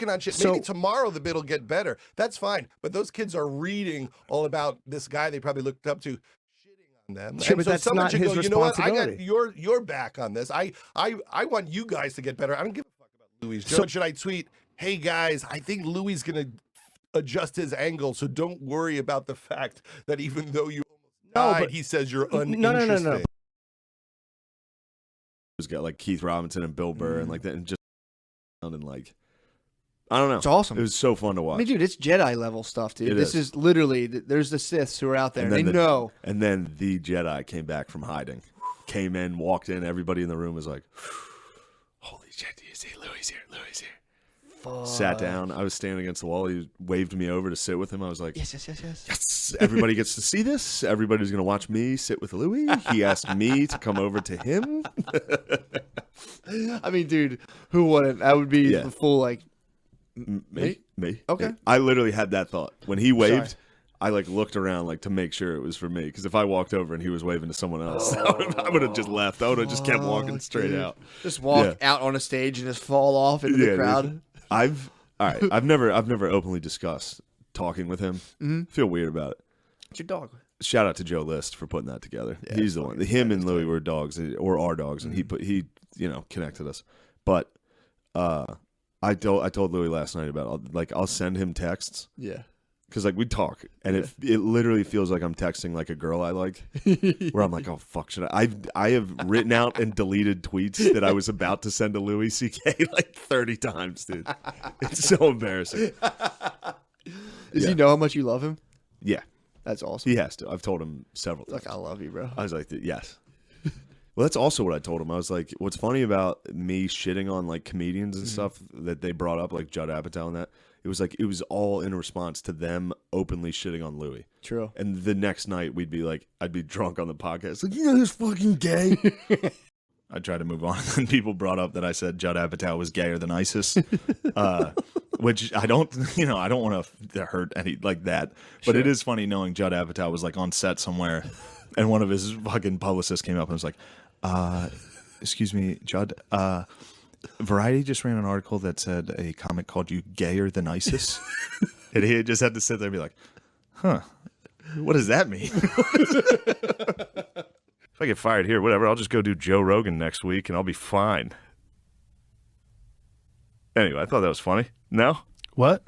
working on shit. Maybe tomorrow the bit will get better. That's fine. But those kids are reading all about this guy they probably looked up to, shitting on them. Sure, and but so that's someone not should his go, you know what? I got responsibility. your back on this. I want you guys to get better. I don't give a fuck about Louis. So should I tweet, hey guys, I think Louis is gonna adjust his angle, so don't worry about the fact that even though you almost died, he says you're uninteresting. No. It's got like Keith Robinson and Bill Burr and like that, and just and like I don't know. It's awesome. It was so fun to watch. I mean, dude, it's Jedi level stuff, dude. This is literally, there's the Siths who are out there, and they know. And then the Jedi came back from hiding, came in, walked in. Everybody in the room was like, "Holy shit! Do you see Louis here? Louis here." Fuck. Sat down. I was standing against the wall. He waved me over to sit with him. I was like, Yes. Everybody gets to see this. Everybody's gonna watch me sit with Louis. He asked me to come over to him. I mean, dude, who wouldn't? That would be the full like. Me. Okay. Me. I literally had that thought when he waved. I like looked around like to make sure it was for me, because if I walked over and he was waving to someone else, I would have just left. I would have just kept walking straight out. Just walk out on a stage and just fall off into the crowd. Dude. I've never openly discussed talking with him. Feel weird about it. It's your dog. Shout out to Joe List for putting that together. He's the one. Him and Louis were dogs, or are dogs, and he connected us. But I told Louis last night about I'll send him texts. Yeah. Because like we talk, and it literally feels like I'm texting like a girl I like, where I'm like, oh fuck, should I have written out and deleted tweets that I was about to send to Louis C.K. like 30 times, dude. It's so embarrassing. Does he know how much you love him? Yeah, that's awesome. He has to. I've told him several times. Like, I love you, bro. I was like, yes. Well, that's also what I told him. I was like, what's funny about me shitting on like comedians and stuff that they brought up, like Judd Apatow and that, it was all in response to them openly shitting on Louis. True. And the next night I'd be drunk on the podcast, like, you know, this fucking gay. I tried to move on, and people brought up that I said Judd Apatow was gayer than ISIS, which I don't want to hurt any like that. But it is funny knowing Judd Apatow was like on set somewhere, and one of his fucking publicists came up and was like, excuse me, Judd, Variety just ran an article that said a comic called you gayer than ISIS. And he just had to sit there and be like, huh, what does that mean? If I get fired here, whatever, I'll just go do Joe Rogan next week and I'll be fine. Anyway, I thought that was funny. No? What?